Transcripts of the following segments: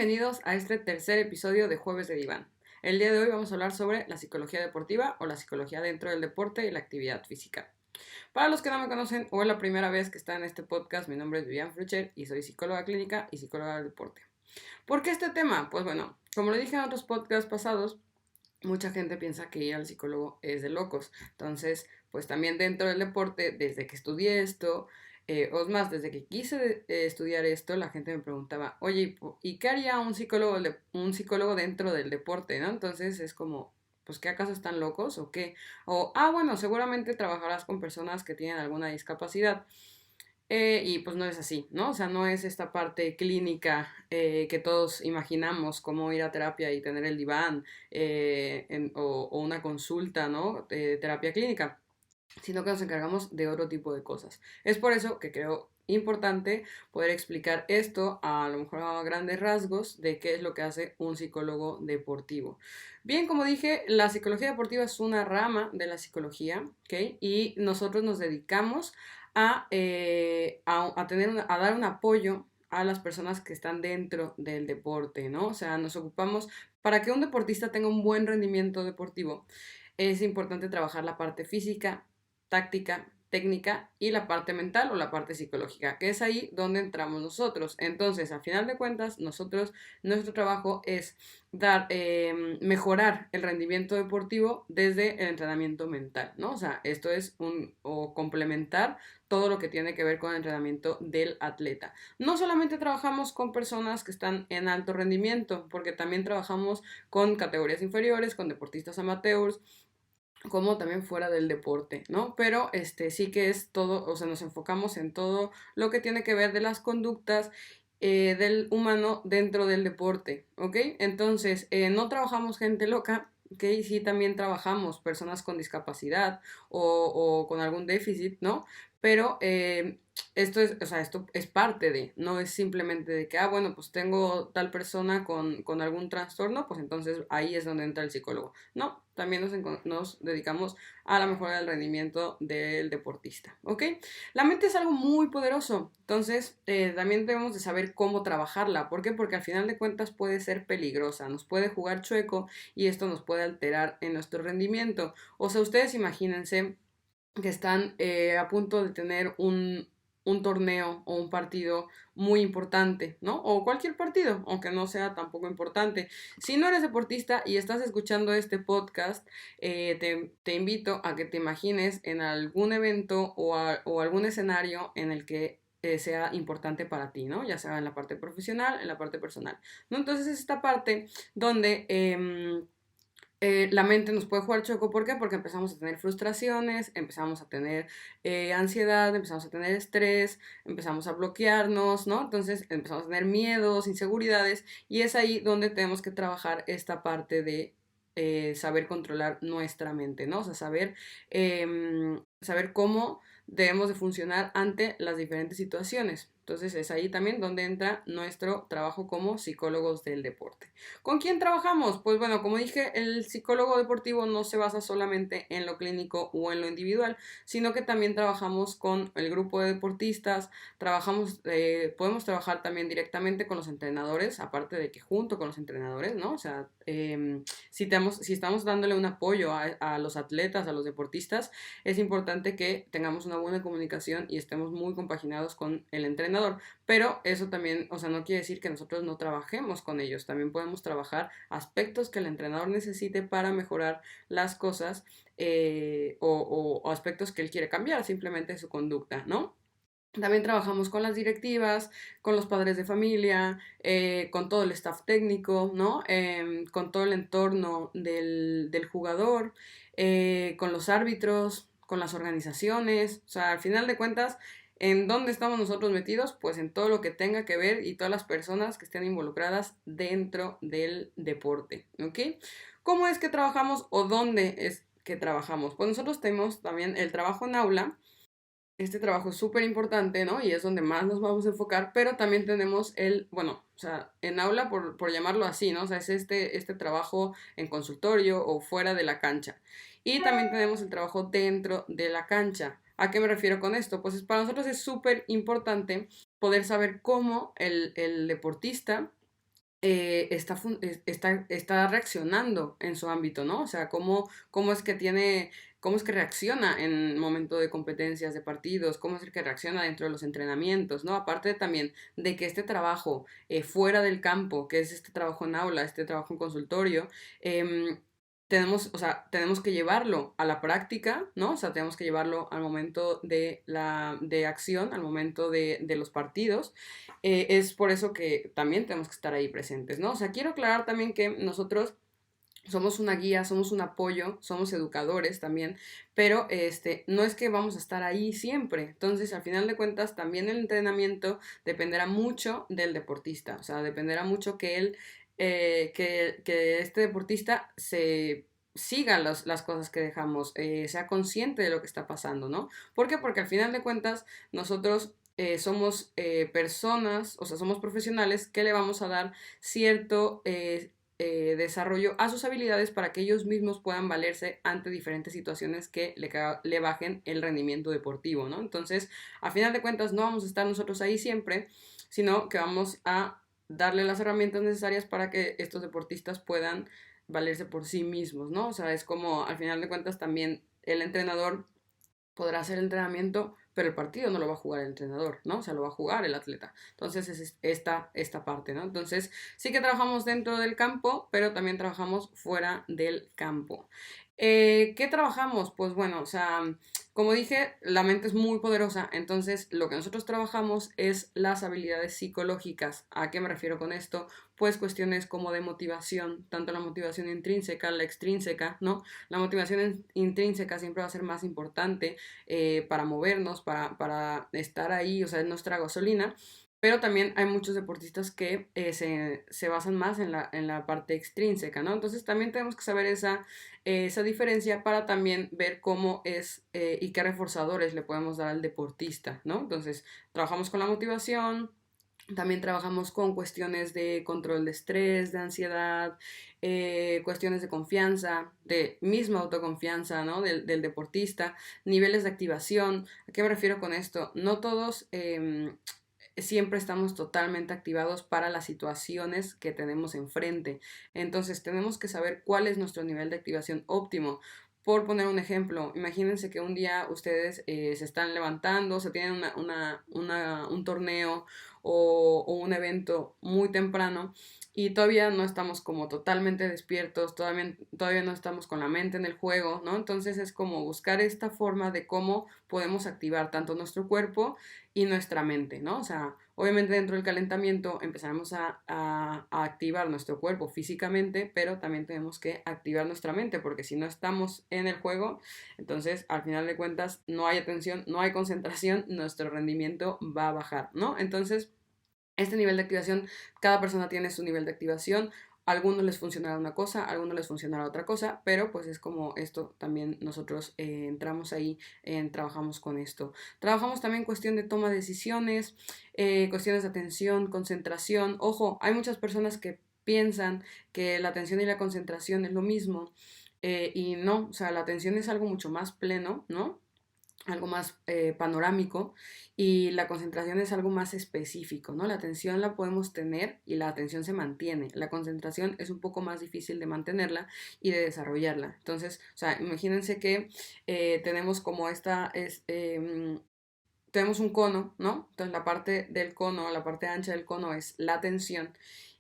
bienvenidos a este tercer episodio de Jueves de Diván. El día de hoy vamos a hablar sobre la psicología deportiva o la psicología dentro del deporte y la actividad física. Para los que no me conocen o es la primera vez que están en este podcast, mi nombre es Vivian Frucher y soy psicóloga clínica y psicóloga del deporte. ¿Por qué este tema? Pues bueno, como lo dije en otros podcasts pasados, mucha gente piensa que ir al psicólogo es de locos. Entonces, pues también dentro del deporte, desde que estudié esto, o es más, desde que quise estudiar esto, la gente me preguntaba, oye, ¿y qué haría un psicólogo dentro del deporte, ¿no? Entonces es como, pues, ¿qué acaso están locos o qué? O, bueno, seguramente trabajarás con personas que tienen alguna discapacidad. Y pues no es así, ¿no? O sea, no es esta parte clínica que todos imaginamos, como ir a terapia y tener el diván o una consulta, ¿no? De terapia clínica, sino que nos encargamos de otro tipo de cosas. Es por eso que creo importante poder explicar esto a lo mejor a grandes rasgos de qué es lo que hace un psicólogo deportivo. Bien, como dije, la psicología deportiva es una rama de la psicología, ¿ok? Y nosotros nos dedicamos a dar un apoyo a las personas que están dentro del deporte, ¿no? O sea, nos ocupamos, para que un deportista tenga un buen rendimiento deportivo, es importante trabajar la parte física, táctica, técnica y la parte mental o la parte psicológica, que es ahí donde entramos nosotros. Entonces, al final de cuentas, nuestro trabajo es mejorar el rendimiento deportivo desde el entrenamiento mental, ¿no? O sea, esto es o complementar todo lo que tiene que ver con el entrenamiento del atleta. No solamente trabajamos con personas que están en alto rendimiento, porque también trabajamos con categorías inferiores, con deportistas amateurs, como también fuera del deporte, ¿no? Pero sí que es todo, o sea, nos enfocamos en todo lo que tiene que ver de las conductas del humano dentro del deporte, ¿ok? Entonces, no trabajamos gente loca, ¿ok? Sí, también trabajamos personas con discapacidad o con algún déficit, ¿no? Pero esto es parte de, no es simplemente de que, bueno, pues tengo tal persona con algún trastorno, pues entonces ahí es donde entra el psicólogo. No, también nos dedicamos a la mejora del rendimiento del deportista, ¿ok? La mente es algo muy poderoso, entonces también debemos de saber cómo trabajarla. ¿Por qué? Porque al final de cuentas puede ser peligrosa, nos puede jugar chueco y esto nos puede alterar en nuestro rendimiento. O sea, ustedes imagínense que están a punto de tener un torneo o un partido muy importante, ¿no? O cualquier partido, aunque no sea tampoco importante. Si no eres deportista y estás escuchando este podcast, te invito a que te imagines en algún evento o algún escenario en el que sea importante para ti, ¿no? Ya sea en la parte profesional, en la parte personal, ¿no? Entonces es esta parte donde la mente nos puede jugar choco. ¿Por qué? Porque empezamos a tener frustraciones, empezamos a tener ansiedad, empezamos a tener estrés, empezamos a bloquearnos, ¿no? Entonces empezamos a tener miedos, inseguridades, y es ahí donde tenemos que trabajar esta parte de saber controlar nuestra mente, ¿no? O sea, saber cómo debemos de funcionar ante las diferentes situaciones. Entonces es ahí también donde entra nuestro trabajo como psicólogos del deporte. ¿Con quién trabajamos? Pues bueno, como dije, el psicólogo deportivo no se basa solamente en lo clínico o en lo individual, sino que también trabajamos con el grupo de deportistas, podemos trabajar también directamente con los entrenadores, aparte de que junto con los entrenadores, ¿no? O sea, si estamos dándole un apoyo a los atletas, a los deportistas, es importante que tengamos una buena comunicación y estemos muy compaginados con el entrenador. Pero eso también, o sea, no quiere decir que nosotros no trabajemos con ellos. También podemos trabajar aspectos que el entrenador necesite para mejorar las cosas o aspectos que él quiere cambiar, simplemente su conducta, ¿no? También trabajamos con las directivas, con los padres de familia, con todo el staff técnico, ¿no? Con todo el entorno del jugador, con los árbitros, con las organizaciones. O sea, al final de cuentas, ¿en dónde estamos nosotros metidos? Pues en todo lo que tenga que ver y todas las personas que estén involucradas dentro del deporte, ¿ok? ¿Cómo es que trabajamos o dónde es que trabajamos? Pues nosotros tenemos también el trabajo en aula. Este trabajo es súper importante, ¿no? Y es donde más nos vamos a enfocar, pero también tenemos bueno, o sea, en aula por llamarlo así, ¿no? O sea, es este trabajo en consultorio o fuera de la cancha. Y también tenemos el trabajo dentro de la cancha. ¿A qué me refiero con esto? Pues para nosotros es súper importante poder saber cómo el deportista está reaccionando en su ámbito, ¿no? O sea, cómo es que reacciona en momento de competencias, de partidos, cómo es que reacciona dentro de los entrenamientos, ¿no? Aparte también de que este trabajo fuera del campo, que es este trabajo en aula, este trabajo en consultorio, em, o sea, tenemos que llevarlo a la práctica, ¿no? O sea, tenemos que llevarlo al momento de acción, al momento de los partidos. Es por eso que también tenemos que estar ahí presentes, ¿no? O sea, quiero aclarar también que nosotros somos una guía, somos un apoyo, somos educadores también, pero no es que vamos a estar ahí siempre. Entonces, al final de cuentas, también el entrenamiento dependerá mucho del deportista, o sea, dependerá mucho que que este deportista se siga las cosas que dejamos, sea consciente de lo que está pasando, ¿no? ¿Por qué? Porque al final de cuentas, nosotros somos personas, o sea, somos profesionales que le vamos a dar cierto desarrollo a sus habilidades para que ellos mismos puedan valerse ante diferentes situaciones que le bajen el rendimiento deportivo, ¿no? Entonces, a final de cuentas, no vamos a estar nosotros ahí siempre, sino que vamos a darle las herramientas necesarias para que estos deportistas puedan valerse por sí mismos, ¿no? O sea, es como, al final de cuentas, también el entrenador podrá hacer entrenamiento, pero el partido no lo va a jugar el entrenador, ¿no? O sea, lo va a jugar el atleta. Entonces es esta parte, ¿no? Entonces sí que trabajamos dentro del campo, pero también trabajamos fuera del campo. ¿Qué trabajamos? Pues bueno, o sea, como dije, la mente es muy poderosa, entonces lo que nosotros trabajamos es las habilidades psicológicas. ¿A qué me refiero con esto? Pues cuestiones como de motivación, tanto la motivación intrínseca, la extrínseca, ¿no? La motivación intrínseca siempre va a ser más importante para movernos, para estar ahí, o sea, es nuestra gasolina. Pero también hay muchos deportistas que se basan más en la parte extrínseca, ¿no? Entonces también tenemos que saber esa diferencia para también ver cómo es y qué reforzadores le podemos dar al deportista, ¿no? Entonces, trabajamos con la motivación, también trabajamos con cuestiones de control de estrés, de ansiedad, cuestiones de confianza, de misma autoconfianza, ¿no? Del deportista, niveles de activación. ¿A qué me refiero con esto? No todos siempre estamos totalmente activados para las situaciones que tenemos enfrente. Entonces tenemos que saber cuál es nuestro nivel de activación óptimo. Por poner un ejemplo, imagínense que un día ustedes se están levantando, se tienen un torneo o un evento muy temprano y todavía no estamos como totalmente despiertos, todavía no estamos con la mente en el juego, ¿no? Entonces es como buscar esta forma de cómo podemos activar tanto nuestro cuerpo y nuestra mente, ¿no? O sea, obviamente dentro del calentamiento empezaremos a activar nuestro cuerpo físicamente, pero también tenemos que activar nuestra mente, porque si no estamos en el juego, entonces al final de cuentas no hay atención, no hay concentración, nuestro rendimiento va a bajar, ¿no? Entonces, este nivel de activación, cada persona tiene su nivel de activación. A algunos les funcionará una cosa, a algunos les funcionará otra cosa, pero pues es como esto también nosotros entramos ahí, trabajamos con esto. Trabajamos también cuestión de toma de decisiones, cuestiones de atención, concentración. Ojo, hay muchas personas que piensan que la atención y la concentración es lo mismo y no, o sea, la atención es algo mucho más pleno, ¿no? Algo más panorámico y la concentración es algo más específico, ¿no? La atención la podemos tener y la atención se mantiene. La concentración es un poco más difícil de mantenerla y de desarrollarla. Entonces, o sea, imagínense que tenemos como tenemos un cono, ¿no? Entonces la parte del cono, la parte ancha del cono es la atención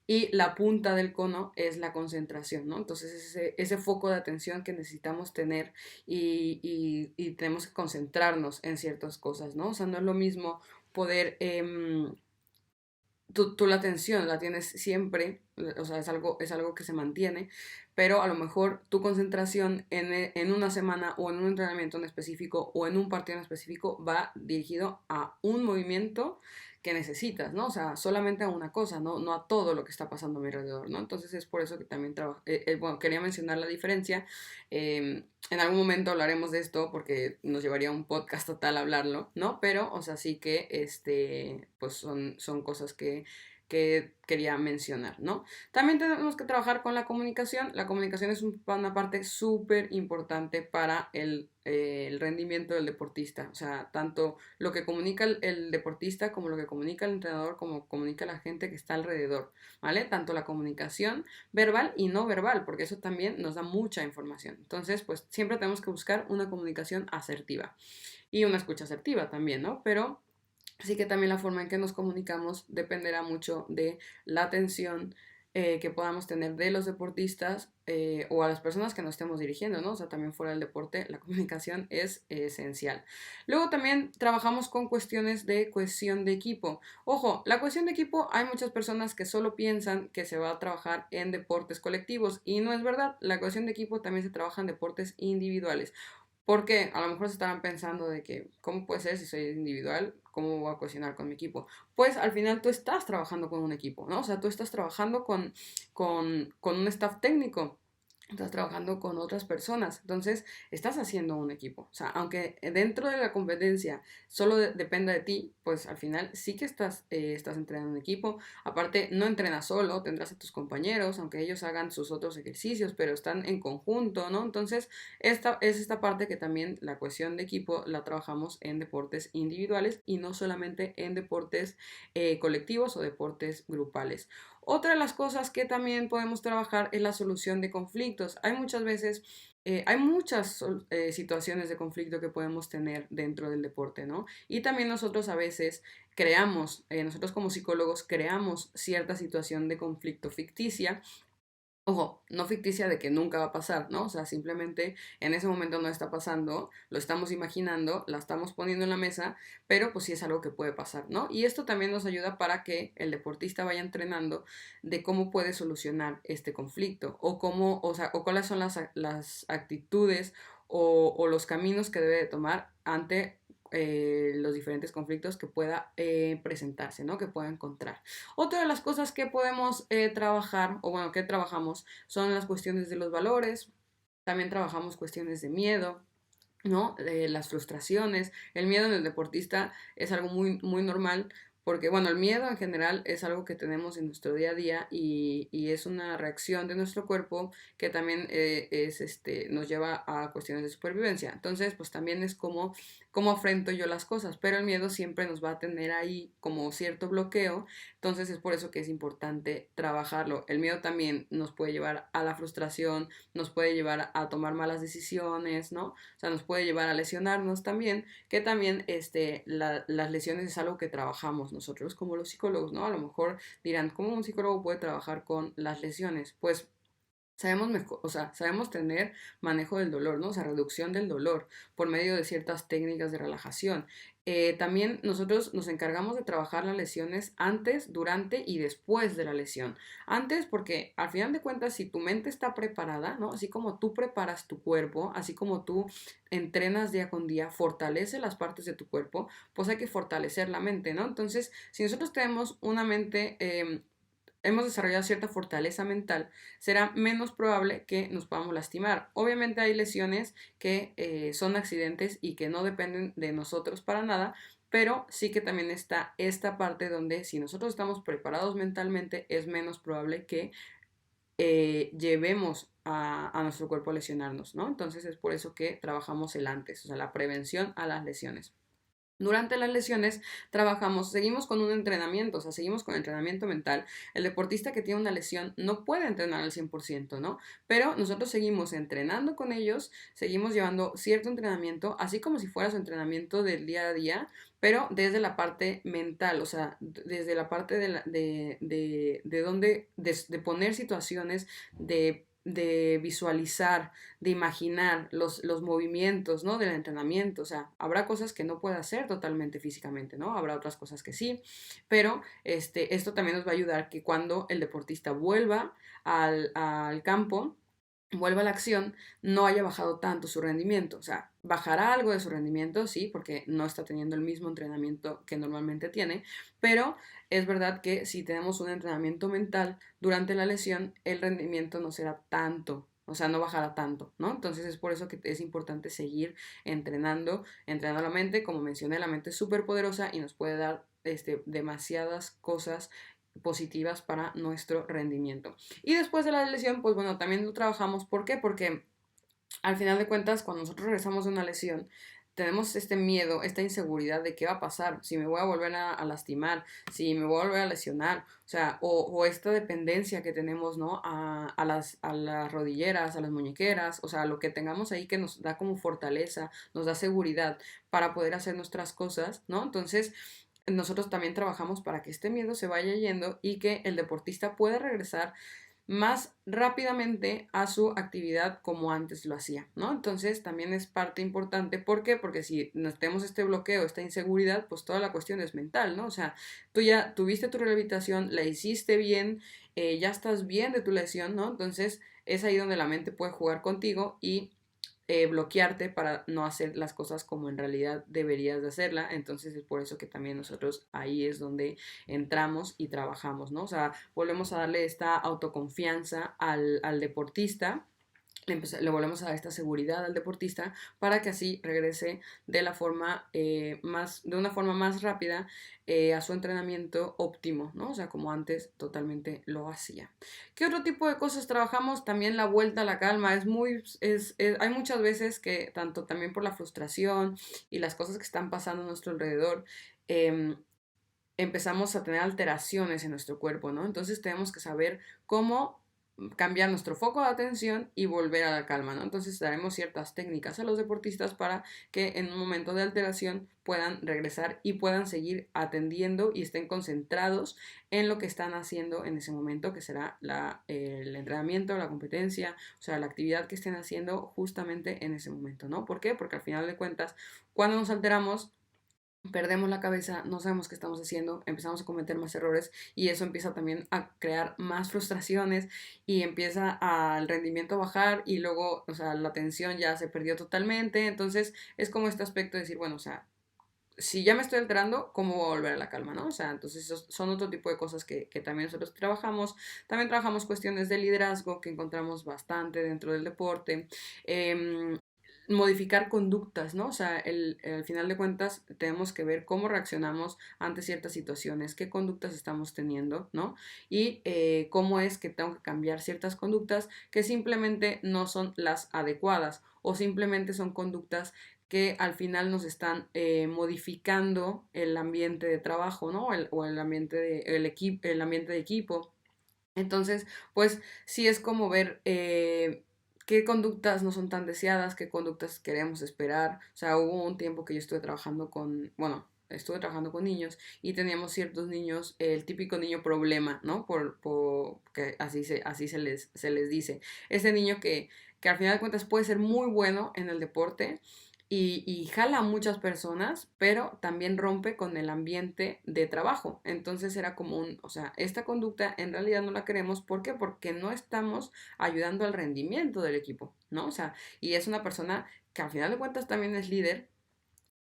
y la punta del cono es la concentración, ¿no? Entonces ese foco de atención que necesitamos tener y tenemos que concentrarnos en ciertas cosas, ¿no? O sea, no es lo mismo poder tú la atención la tienes siempre, o sea, es algo que se mantiene, pero a lo mejor tu concentración en una semana o en un entrenamiento en específico o en un partido en específico va dirigido a un movimiento que necesitas, ¿no? O sea, solamente a una cosa, no a todo lo que está pasando a mi alrededor, ¿no? Entonces es por eso que también trabajo, bueno, quería mencionar la diferencia. En algún momento hablaremos de esto porque nos llevaría un podcast total hablarlo, ¿no? Pero, o sea, sí que, pues son cosas que quería mencionar, ¿no? También tenemos que trabajar con la comunicación. La comunicación es una parte súper importante para el rendimiento del deportista. O sea, tanto lo que comunica el deportista como lo que comunica el entrenador, como comunica la gente que está alrededor, ¿vale? Tanto la comunicación verbal y no verbal, porque eso también nos da mucha información. Entonces, pues siempre tenemos que buscar una comunicación asertiva y una escucha asertiva también, ¿no? Pero así que también la forma en que nos comunicamos dependerá mucho de la atención que podamos tener de los deportistas o a las personas que nos estemos dirigiendo, ¿no? O sea, también fuera del deporte, la comunicación es esencial. Luego también trabajamos con cuestiones de cohesión de equipo. Ojo, la cohesión de equipo, hay muchas personas que solo piensan que se va a trabajar en deportes colectivos y no es verdad. La cohesión de equipo también se trabaja en deportes individuales. Porque a lo mejor se estarán pensando de que, ¿cómo puede ser si soy individual? ¿Cómo voy a cohesionar con mi equipo? Pues al final tú estás trabajando con un equipo, ¿no? O sea, tú estás trabajando con un staff técnico, estás trabajando con otras personas, entonces estás haciendo un equipo. O sea, aunque dentro de la competencia solo dependa de ti, pues al final sí que estás entrenando un equipo. Aparte, no entrenas solo, tendrás a tus compañeros, aunque ellos hagan sus otros ejercicios, pero están en conjunto, ¿no? Entonces, esta es esta parte que también la cohesión de equipo la trabajamos en deportes individuales y no solamente en deportes colectivos o deportes grupales. Otra de las cosas que también podemos trabajar es la solución de conflictos. Hay muchas veces, hay muchas situaciones de conflicto que podemos tener dentro del deporte, ¿no? Y también nosotros a veces creamos, nosotros como psicólogos creamos cierta situación de conflicto ficticia. Ojo, no ficticia de que nunca va a pasar, ¿no? O sea, simplemente en ese momento no está pasando, lo estamos imaginando, la estamos poniendo en la mesa, pero pues sí es algo que puede pasar, ¿no? Y esto también nos ayuda para que el deportista vaya entrenando de cómo puede solucionar este conflicto o cómo, o sea, o cuáles son las actitudes o los caminos que debe de tomar ante los diferentes conflictos que pueda presentarse, ¿no? Que pueda encontrar. Otra de las cosas que podemos trabajar, o bueno, que trabajamos, son las cuestiones de los valores. También trabajamos cuestiones de miedo, ¿no? Las frustraciones. El miedo en el deportista es algo muy, muy normal. Porque, bueno, el miedo en general es algo que tenemos en nuestro día a día y es una reacción de nuestro cuerpo que también nos lleva a cuestiones de supervivencia. Entonces, pues también es como cómo afrento yo las cosas, pero el miedo siempre nos va a tener ahí como cierto bloqueo, entonces es por eso que es importante trabajarlo. El miedo también nos puede llevar a la frustración, nos puede llevar a tomar malas decisiones, ¿no? O sea, nos puede llevar a lesionarnos también, que también las lesiones es algo que trabajamos nosotros como los psicólogos, ¿no? A lo mejor dirán, ¿cómo un psicólogo puede trabajar con las lesiones? Pues sabemos mejor, o sea, sabemos tener manejo del dolor, ¿no? O sea, reducción del dolor por medio de ciertas técnicas de relajación. También nosotros nos encargamos de trabajar las lesiones antes, durante y después de la lesión. Antes, porque al final de cuentas, si tu mente está preparada, ¿no? Así como tú preparas tu cuerpo, así como tú entrenas día con día, fortalece las partes de tu cuerpo, pues hay que fortalecer la mente, ¿no? Entonces, si nosotros tenemos una mente hemos desarrollado cierta fortaleza mental, será menos probable que nos podamos lastimar. Obviamente hay lesiones que son accidentes y que no dependen de nosotros para nada, pero sí que también está esta parte donde si nosotros estamos preparados mentalmente es menos probable que llevemos a nuestro cuerpo a lesionarnos, ¿no? Entonces es por eso que trabajamos el antes, o sea, la prevención a las lesiones. Durante las lesiones seguimos con un entrenamiento, o sea, seguimos con entrenamiento mental. El deportista que tiene una lesión no puede entrenar al 100%, ¿no? Pero nosotros seguimos entrenando con ellos, seguimos llevando cierto entrenamiento, así como si fuera su entrenamiento del día a día, pero desde la parte mental, o sea, desde la parte de poner situaciones, de visualizar, de imaginar los movimientos, ¿no? Del entrenamiento, o sea, habrá cosas que no pueda hacer totalmente físicamente, ¿no? Habrá otras cosas que sí, pero esto también nos va a ayudar que cuando el deportista vuelva al campo, vuelva a la acción, no haya bajado tanto su rendimiento. O sea, bajará algo de su rendimiento, sí, porque no está teniendo el mismo entrenamiento que normalmente tiene, pero es verdad que si tenemos un entrenamiento mental durante la lesión, el rendimiento no será tanto. O sea, no bajará tanto, ¿no? Entonces es por eso que es importante seguir entrenando la mente. Como mencioné, la mente es súper poderosa y nos puede dar demasiadas cosas positivas para nuestro rendimiento. Y después de la lesión, pues bueno, también lo trabajamos. ¿Por qué? Porque al final de cuentas, cuando nosotros regresamos de una lesión, tenemos este miedo, esta inseguridad de qué va a pasar, si me voy a volver a lastimar, si me voy a volver a lesionar, o sea, o esta dependencia que tenemos, ¿no? A las rodilleras, a las muñequeras, o sea, lo que tengamos ahí que nos da como fortaleza, nos da seguridad para poder hacer nuestras cosas, ¿no? Entonces, nosotros también trabajamos para que este miedo se vaya yendo y que el deportista pueda regresar más rápidamente a su actividad como antes lo hacía, ¿no? Entonces también es parte importante, ¿por qué? Porque si nos tenemos este bloqueo, esta inseguridad, pues toda la cuestión es mental, ¿no? O sea, tú ya tuviste tu rehabilitación, la hiciste bien, ya estás bien de tu lesión, ¿no? Entonces es ahí donde la mente puede jugar contigo y bloquearte para no hacer las cosas como en realidad deberías de hacerla. Entonces es por eso que también nosotros ahí es donde entramos y trabajamos, ¿no? O sea, volvemos a darle esta autoconfianza al deportista, le volvemos a dar esta seguridad al deportista para que así regrese de la forma de una forma más rápida a su entrenamiento óptimo, ¿no? O sea, como antes totalmente lo hacía. ¿Qué otro tipo de cosas trabajamos? También la vuelta a la calma. Hay muchas veces que, tanto también por la frustración y las cosas que están pasando a nuestro alrededor, eh, empezamos a tener alteraciones en nuestro cuerpo, ¿no? Entonces tenemos que saber cómo cambiar nuestro foco de atención y volver a la calma, ¿no? Entonces daremos ciertas técnicas a los deportistas para que en un momento de alteración puedan regresar y puedan seguir atendiendo y estén concentrados en lo que están haciendo en ese momento, que será el entrenamiento, la competencia, o sea, la actividad que estén haciendo justamente en ese momento, ¿no? ¿Por qué? Porque al final de cuentas, cuando nos alteramos, perdemos la cabeza, no sabemos qué estamos haciendo, empezamos a cometer más errores y eso empieza también a crear más frustraciones y empieza al rendimiento a bajar y luego, o sea, la atención ya se perdió totalmente. Entonces es como este aspecto de decir, bueno, o sea, si ya me estoy alterando, ¿cómo voy a volver a la calma, no? O sea, entonces esos son otro tipo de cosas que también nosotros trabajamos. También trabajamos cuestiones de liderazgo que encontramos bastante dentro del deporte. Modificar conductas, ¿no? O sea, al final de cuentas tenemos que ver cómo reaccionamos ante ciertas situaciones, qué conductas estamos teniendo, ¿no? Y cómo es que tengo que cambiar ciertas conductas que simplemente no son las adecuadas o simplemente son conductas que al final nos están modificando el ambiente de trabajo, ¿no? O el ambiente el ambiente de equipo. Entonces, pues sí es como ver qué conductas no son tan deseadas, qué conductas queremos esperar. O sea, hubo un tiempo que yo estuve trabajando bueno, estuve trabajando con niños y teníamos ciertos niños, el típico niño problema, ¿no? Que así se les dice. Ese niño que al final de cuentas puede ser muy bueno en el deporte, y jala a muchas personas, pero también rompe con el ambiente de trabajo. Entonces era como o sea, esta conducta en realidad no la queremos. ¿Por qué? Porque no estamos ayudando al rendimiento del equipo, ¿no? O sea, y es una persona que al final de cuentas también es líder,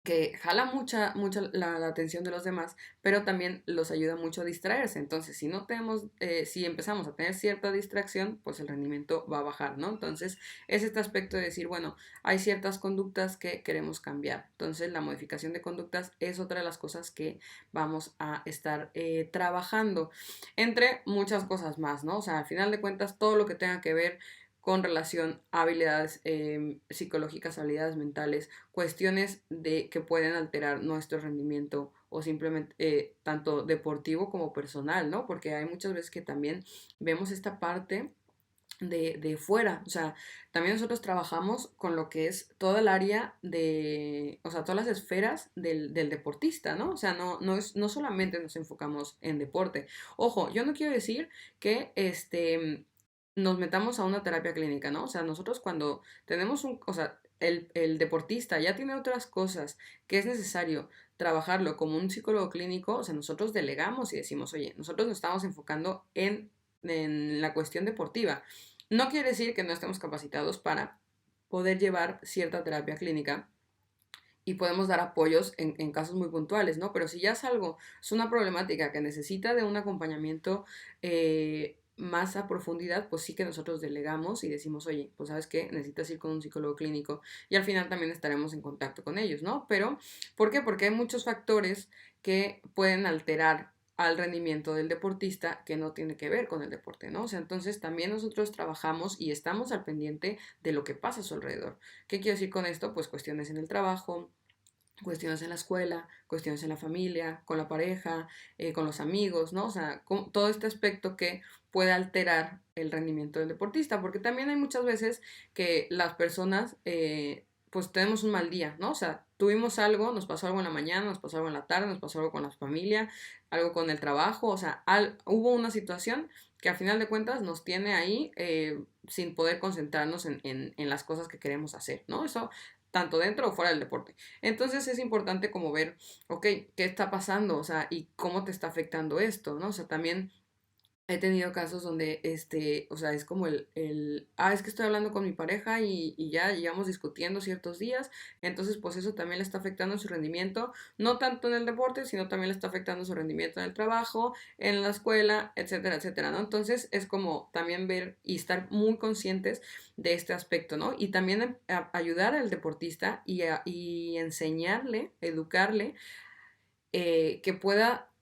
que jala mucha la atención de los demás, pero también los ayuda mucho a distraerse. Entonces, si no tenemos, si empezamos a tener cierta distracción, pues el rendimiento va a bajar, ¿no? Entonces, es este aspecto de decir, bueno, hay ciertas conductas que queremos cambiar. Entonces, la modificación de conductas es otra de las cosas que vamos a estar trabajando, entre muchas cosas más, ¿no? O sea, al final de cuentas, todo lo que tenga que ver con relación a habilidades psicológicas, habilidades mentales, cuestiones que pueden alterar nuestro rendimiento o simplemente tanto deportivo como personal, ¿no? Porque hay muchas veces que también vemos esta parte de fuera, o sea, también nosotros trabajamos con lo que es toda el área o sea, todas las esferas del deportista, ¿no? O sea, no solamente nos enfocamos en deporte. Ojo, yo no quiero decir que nos metamos a una terapia clínica, ¿no? O sea, nosotros cuando tenemos o sea, el deportista ya tiene otras cosas que es necesario trabajarlo como un psicólogo clínico, o sea, nosotros delegamos y decimos, oye, nosotros nos estamos enfocando en la cuestión deportiva. No quiere decir que no estemos capacitados para poder llevar cierta terapia clínica y podemos dar apoyos en casos muy puntuales, ¿no? Pero si ya es una problemática que necesita de un acompañamiento más a profundidad, pues sí que nosotros delegamos y decimos, oye, pues sabes qué, necesitas ir con un psicólogo clínico y al final también estaremos en contacto con ellos, ¿no? Pero, ¿por qué? Porque hay muchos factores que pueden alterar al rendimiento del deportista que no tiene que ver con el deporte, ¿no? O sea, entonces también nosotros trabajamos y estamos al pendiente de lo que pasa a su alrededor. ¿Qué quiero decir con esto? Pues cuestiones en el trabajo, cuestiones en la escuela, cuestiones en la familia, con la pareja, con los amigos, ¿no? O sea, todo este aspecto que puede alterar el rendimiento del deportista, porque también hay muchas veces que las personas, pues tenemos un mal día, ¿no? O sea, tuvimos algo, nos pasó algo en la mañana, nos pasó algo en la tarde, nos pasó algo con la familia, algo con el trabajo, o sea, hubo una situación que a final de cuentas nos tiene ahí sin poder concentrarnos en las cosas que queremos hacer, ¿no? Eso tanto dentro o fuera del deporte. Entonces es importante como ver, ok, ¿qué está pasando? O sea, y cómo te está afectando esto, ¿no? O sea, también he tenido casos donde, o sea, es como es que estoy hablando con mi pareja y ya llevamos discutiendo ciertos días, entonces pues eso también le está afectando su rendimiento, no tanto en el deporte, sino también le está afectando su rendimiento en el trabajo, en la escuela, etcétera, etcétera, ¿no? Entonces es como también ver y estar muy conscientes de este aspecto, ¿no? Y también ayudar al deportista y enseñarle, educarle, que pueda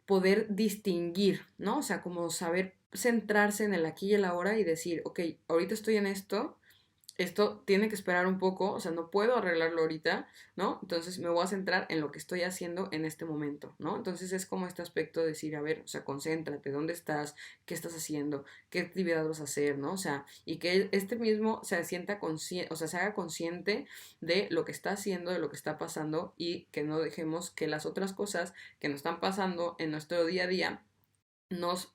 poder distinguir, ¿no? O sea, como saber centrarse en el aquí y el ahora y decir, ok, ahorita estoy en esto tiene que esperar un poco, o sea, no puedo arreglarlo ahorita, ¿no? Entonces me voy a centrar en lo que estoy haciendo en este momento, ¿no? Entonces es como este aspecto de decir, a ver, o sea, concéntrate, ¿dónde estás? ¿Qué estás haciendo? ¿Qué actividad vas a hacer? ¿No? O sea, y que este mismo se sienta consciente, o sea, se haga consciente de lo que está haciendo, de lo que está pasando y que no dejemos que las otras cosas que nos están pasando en nuestro día a día nos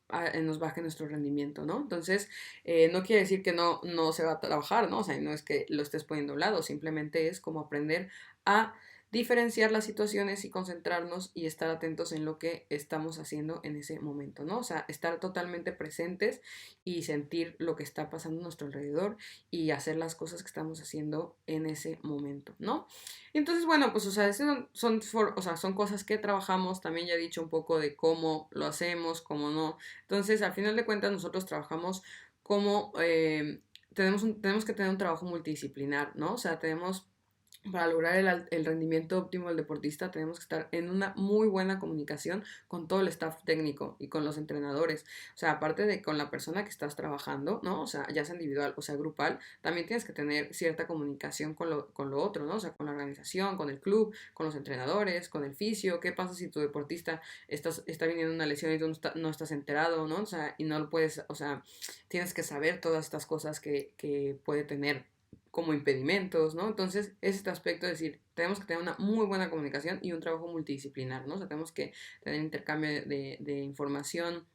baje nuestro rendimiento, ¿no? Entonces, no quiere decir que no se va a trabajar, ¿no? O sea, no es que lo estés poniendo a un lado, simplemente es como aprender a diferenciar las situaciones y concentrarnos y estar atentos en lo que estamos haciendo en ese momento, ¿no? O sea, estar totalmente presentes y sentir lo que está pasando a nuestro alrededor y hacer las cosas que estamos haciendo en ese momento, ¿no? Entonces, bueno, pues, o sea, o sea, son cosas que trabajamos, también ya he dicho un poco de cómo lo hacemos, cómo no. Entonces, al final de cuentas, nosotros trabajamos como, tenemos que tener un trabajo multidisciplinar, ¿no? O sea, para lograr el rendimiento óptimo del deportista tenemos que estar en una muy buena comunicación con todo el staff técnico y con los entrenadores. O sea, aparte de con la persona que estás trabajando, ¿no? O sea, ya sea individual o sea grupal, también tienes que tener cierta comunicación con lo otro, ¿no? O sea, con la organización, con el club, con los entrenadores, con el fisio. ¿Qué pasa si tu deportista está viniendo una lesión y tú no estás enterado, ¿no? O sea, y no lo puedes, o sea, tienes que saber todas estas cosas que puede tener como impedimentos, ¿no? Entonces, es este aspecto de decir, tenemos que tener una muy buena comunicación y un trabajo multidisciplinar, ¿no? O sea, tenemos que tener intercambio de información,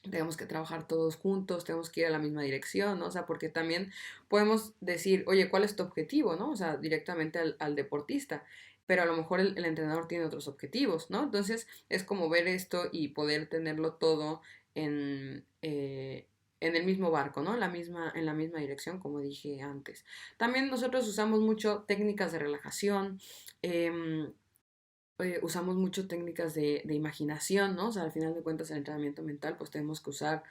tenemos que trabajar todos juntos, tenemos que ir a la misma dirección, ¿no? O sea, porque también podemos decir, oye, ¿cuál es tu objetivo, no? O sea, directamente al deportista, pero a lo mejor el entrenador tiene otros objetivos, ¿no? Entonces, es como ver esto y poder tenerlo todo en el mismo barco, ¿no? En la misma dirección, como dije antes. También nosotros usamos mucho técnicas de relajación, eh, usamos mucho técnicas de imaginación, ¿no? O sea, al final de cuentas el entrenamiento mental, pues tenemos que usar,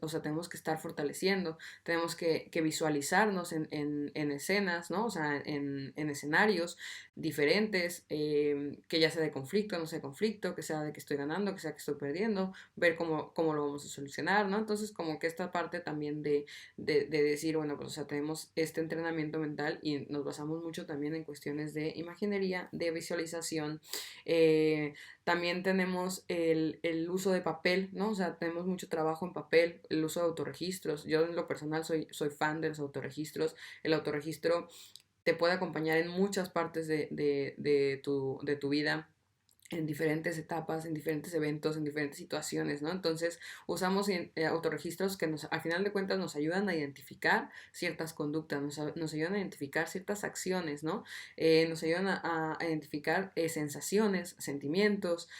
o sea, tenemos que estar fortaleciendo, tenemos que visualizarnos en escenas, ¿no? O sea, en escenarios diferentes, que ya sea de conflicto, no sea de conflicto, que sea de que estoy ganando, que sea que estoy perdiendo, ver cómo lo vamos a solucionar, ¿no? Entonces, como que esta parte también de decir, bueno, pues, o sea, tenemos este entrenamiento mental y nos basamos mucho también en cuestiones de imaginería, de visualización, eh, también tenemos el uso de papel, ¿no? O sea, tenemos mucho trabajo en papel, el uso de autorregistros. Yo en lo personal soy fan de los autorregistros. El autorregistro te puede acompañar en muchas partes de tu vida, en diferentes etapas, en diferentes eventos, en diferentes situaciones, ¿no? Entonces usamos autorregistros que al final de cuentas nos ayudan a identificar ciertas conductas, nos ayudan a identificar ciertas acciones, ¿no? Nos ayudan a identificar sensaciones, sentimientos,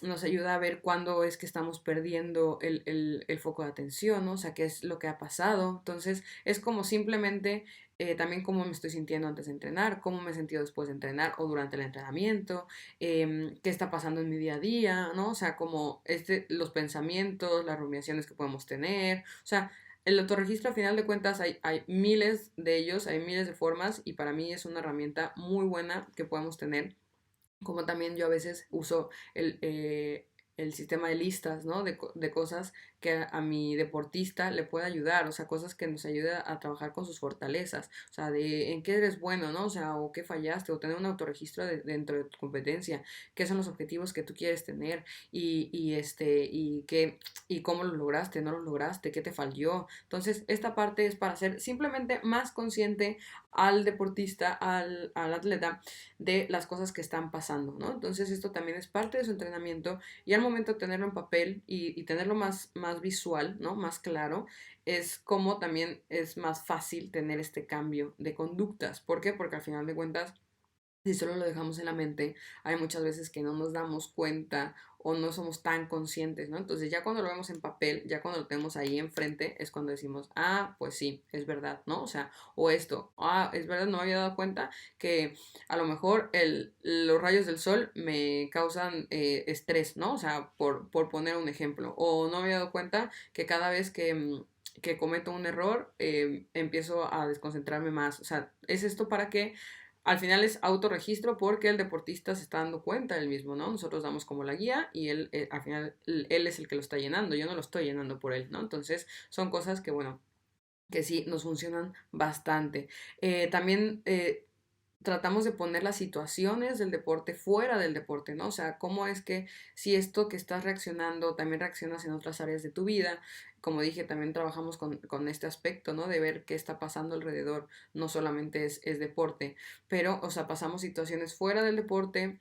nos ayuda a ver cuándo es que estamos perdiendo el foco de atención, ¿no? O sea, qué es lo que ha pasado. Entonces, es como simplemente también cómo me estoy sintiendo antes de entrenar, cómo me he sentido después de entrenar o durante el entrenamiento, qué está pasando en mi día a día, ¿no? O sea, como los pensamientos, las rumiaciones que podemos tener. O sea, el autorregistro, a final de cuentas, hay miles de ellos, hay miles de formas y para mí es una herramienta muy buena que podemos tener como también yo a veces uso el sistema de listas, ¿no? De cosas que a mi deportista le puede ayudar, o sea, cosas que nos ayuda a trabajar con sus fortalezas, o sea, de en qué eres bueno, ¿no? O sea, o qué fallaste, o tener un autorregistro dentro de tu competencia, qué son los objetivos que tú quieres tener y cómo lo lograste, no lo lograste, qué te falló. Entonces, esta parte es para ser simplemente más consciente al deportista, al atleta, de las cosas que están pasando, ¿no? Entonces esto también es parte de su entrenamiento y al momento de tenerlo en papel y tenerlo más visual, ¿no? Más claro, es como también es más fácil tener este cambio de conductas. ¿Por qué? Porque al final de cuentas si solo lo dejamos en la mente, hay muchas veces que no nos damos cuenta o no somos tan conscientes, ¿no? Entonces ya cuando lo vemos en papel, ya cuando lo tenemos ahí enfrente, es cuando decimos, ah, pues sí, es verdad, ¿no? O sea, o esto, ah, es verdad, no me había dado cuenta que a lo mejor los rayos del sol me causan estrés, ¿no? O sea, por poner un ejemplo, o no me había dado cuenta que cada vez que cometo un error, empiezo a desconcentrarme más. O sea, ¿es esto para qué? Al final es autorregistro porque el deportista se está dando cuenta él mismo, ¿no? Nosotros damos como la guía y él, al final, él es el que lo está llenando, yo no lo estoy llenando por él, ¿no? Entonces, son cosas que, bueno, que sí nos funcionan bastante. También tratamos de poner las situaciones del deporte fuera del deporte, ¿no? O sea, cómo es que si esto que estás reaccionando también reaccionas en otras áreas de tu vida. Como dije, también trabajamos con este aspecto, ¿no? De ver qué está pasando alrededor, no solamente es deporte, pero, o sea, pasamos situaciones fuera del deporte,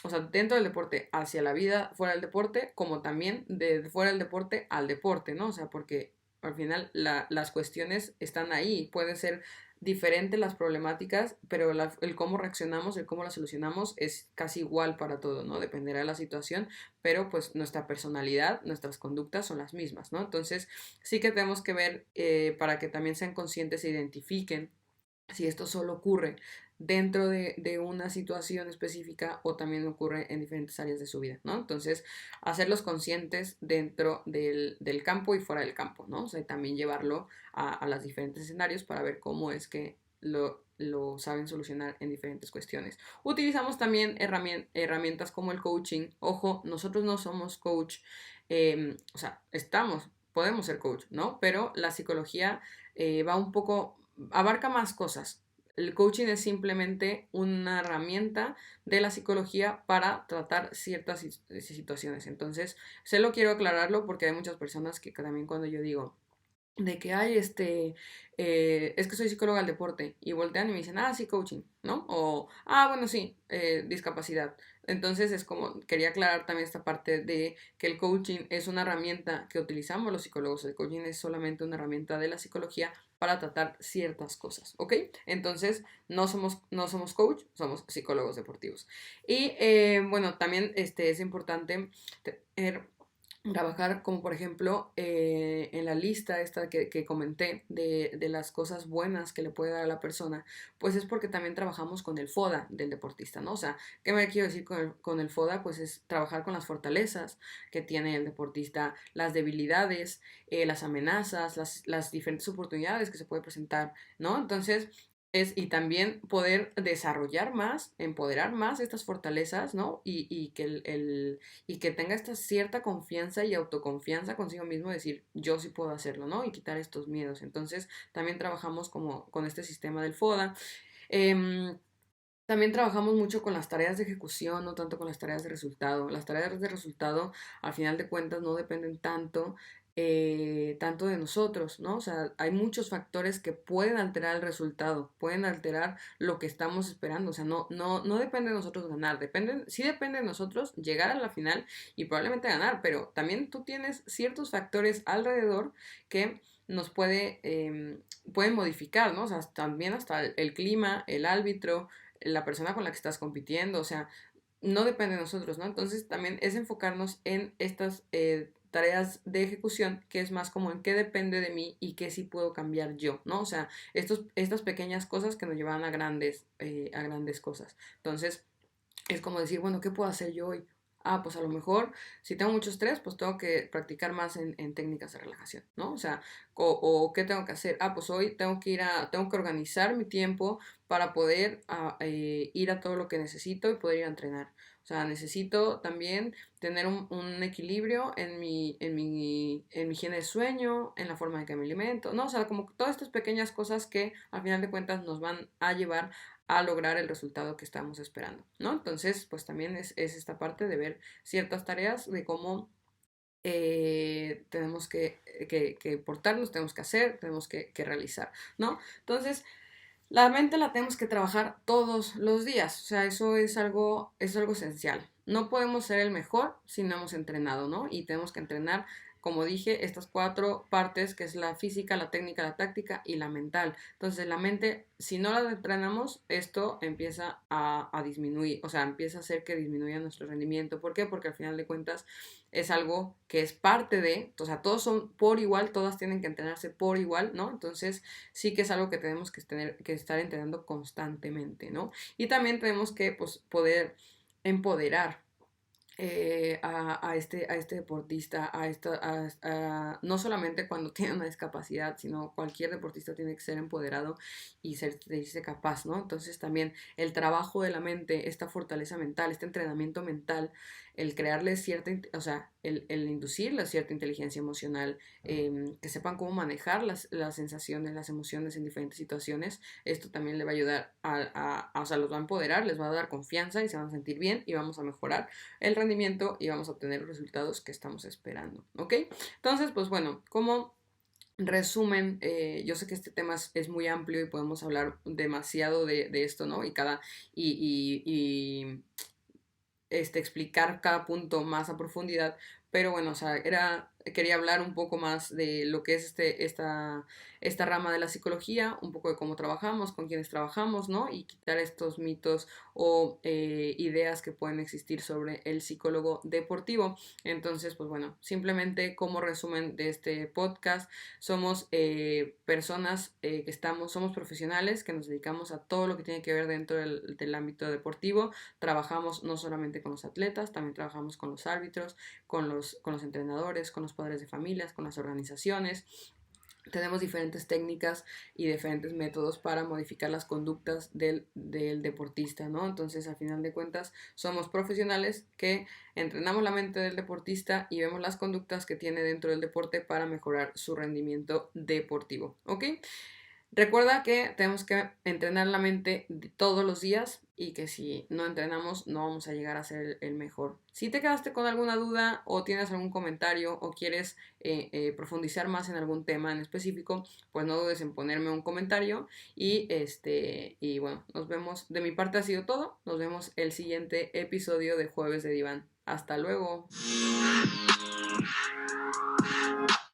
o sea, dentro del deporte hacia la vida fuera del deporte, como también de fuera del deporte al deporte, ¿no? O sea, porque al final las cuestiones están ahí, pueden ser diferentes las problemáticas, pero el cómo reaccionamos, el cómo las solucionamos es casi igual para todo, ¿no? Dependerá de la situación, pero pues nuestra personalidad, nuestras conductas son las mismas, ¿no? Entonces sí que tenemos que ver para que también sean conscientes e identifiquen si esto solo ocurre dentro de una situación específica o también ocurre en diferentes áreas de su vida, ¿no? Entonces, hacerlos conscientes dentro del campo y fuera del campo, ¿no? O sea, también llevarlo a los diferentes escenarios para ver cómo es que lo saben solucionar en diferentes cuestiones. Utilizamos también herramientas como el coaching. Ojo, nosotros no somos coach, o sea, podemos ser coach, ¿no? Pero la psicología va un poco abarca más cosas. El coaching es simplemente una herramienta de la psicología para tratar ciertas situaciones. Entonces, se lo quiero aclararlo porque hay muchas personas que también cuando yo digo de que hay es que soy psicóloga del deporte y voltean y me dicen, ah, sí, coaching, ¿no? O, ah, bueno, sí, discapacidad. Entonces es como, quería aclarar también esta parte de que el coaching es una herramienta que utilizamos los psicólogos. El coaching es solamente una herramienta de la psicología para tratar ciertas cosas, ¿ok? Entonces, no somos coach, somos psicólogos deportivos. Y bueno, también es importante tener trabajar como por ejemplo en la lista esta que comenté de las cosas buenas que le puede dar a la persona, pues es porque también trabajamos con el FODA del deportista, ¿no? O sea, ¿qué me quiero decir con el FODA? Pues es trabajar con las fortalezas que tiene el deportista, las debilidades, las amenazas, las diferentes oportunidades que se puede presentar, ¿no? Entonces, y también poder desarrollar más, empoderar más estas fortalezas, ¿no? Y que tenga esta cierta confianza y autoconfianza consigo mismo, decir, yo sí puedo hacerlo, ¿no? Y quitar estos miedos. Entonces, también trabajamos como con este sistema del FODA. Em, también trabajamos mucho con las tareas de ejecución, no tanto con las tareas de resultado. Las tareas de resultado, al final de cuentas, no dependen tanto de nosotros, ¿no? O sea, hay muchos factores que pueden alterar el resultado, pueden alterar lo que estamos esperando. O sea, no depende de nosotros ganar, sí depende de nosotros llegar a la final y probablemente ganar, pero también tú tienes ciertos factores alrededor que nos pueden modificar, ¿no? O sea, también hasta el clima, el árbitro, la persona con la que estás compitiendo, o sea, no depende de nosotros, ¿no? Entonces también es enfocarnos en estas tareas de ejecución, que es más como en qué depende de mí y qué sí puedo cambiar yo, ¿no? O sea, estas pequeñas cosas que nos llevan a grandes cosas. Entonces, es como decir, bueno, ¿qué puedo hacer yo hoy? Pues a lo mejor si tengo mucho estrés, pues tengo que practicar más en técnicas de relajación, ¿no? O sea, o ¿qué tengo que hacer? Pues hoy tengo que organizar mi tiempo para poder ir a todo lo que necesito y poder ir a entrenar. O sea, necesito también tener un equilibrio en mi higiene de sueño, en la forma en que me alimento, ¿no? O sea, como todas estas pequeñas cosas que al final de cuentas nos van a llevar a lograr el resultado que estamos esperando, ¿no? Entonces, pues también es esta parte de ver ciertas tareas de cómo tenemos que portarnos, tenemos que hacer, tenemos que realizar, ¿no? Entonces, la mente la tenemos que trabajar todos los días, o sea, eso es algo esencial. No podemos ser el mejor si no hemos entrenado, ¿no? Y tenemos que entrenar, como dije, estas 4 partes, que es la física, la técnica, la táctica y la mental. Entonces, la mente, si no la entrenamos, esto empieza a disminuir, o sea, empieza a hacer que disminuya nuestro rendimiento. ¿Por qué? Porque al final de cuentas es algo que es parte de, o sea, todos son por igual, todas tienen que entrenarse por igual, ¿no? Entonces, sí que es algo que tenemos que estar entrenando constantemente, ¿no? Y también tenemos que, pues, poder empoderar a este deportista, no solamente cuando tiene una discapacidad, sino cualquier deportista tiene que ser empoderado y sentirse capaz, ¿no? Entonces también el trabajo de la mente, esta fortaleza mental, este entrenamiento mental, el crearle o sea, el inducirle cierta inteligencia emocional, que sepan cómo manejar las sensaciones, las emociones en diferentes situaciones, esto también le va a ayudar o sea, los va a empoderar, les va a dar confianza y se van a sentir bien y vamos a mejorar el rendimiento y vamos a obtener los resultados que estamos esperando, ¿ok? Entonces, pues bueno, como resumen, yo sé que este tema es muy amplio y podemos hablar demasiado de esto, ¿no? Y explicar cada punto más a profundidad, pero bueno, o sea, quería hablar un poco más de lo que es esta rama de la psicología, un poco de cómo trabajamos, con quiénes trabajamos, ¿no? Y quitar estos mitos o ideas que pueden existir sobre el psicólogo deportivo. Entonces, pues bueno, simplemente como resumen de este podcast, somos personas somos profesionales que nos dedicamos a todo lo que tiene que ver dentro del ámbito deportivo. Trabajamos no solamente con los atletas, también trabajamos con los árbitros, con los entrenadores, con los padres de familias, con las organizaciones. Tenemos diferentes técnicas y diferentes métodos para modificar las conductas del deportista, ¿no? Entonces, al final de cuentas, somos profesionales que entrenamos la mente del deportista y vemos las conductas que tiene dentro del deporte para mejorar su rendimiento deportivo, ¿ok? Recuerda que tenemos que entrenar la mente todos los días y que si no entrenamos no vamos a llegar a ser el mejor. Si te quedaste con alguna duda o tienes algún comentario o quieres profundizar más en algún tema en específico, pues no dudes en ponerme un comentario y bueno, nos vemos. De mi parte ha sido todo. Nos vemos el siguiente episodio de Jueves de Diván. Hasta luego.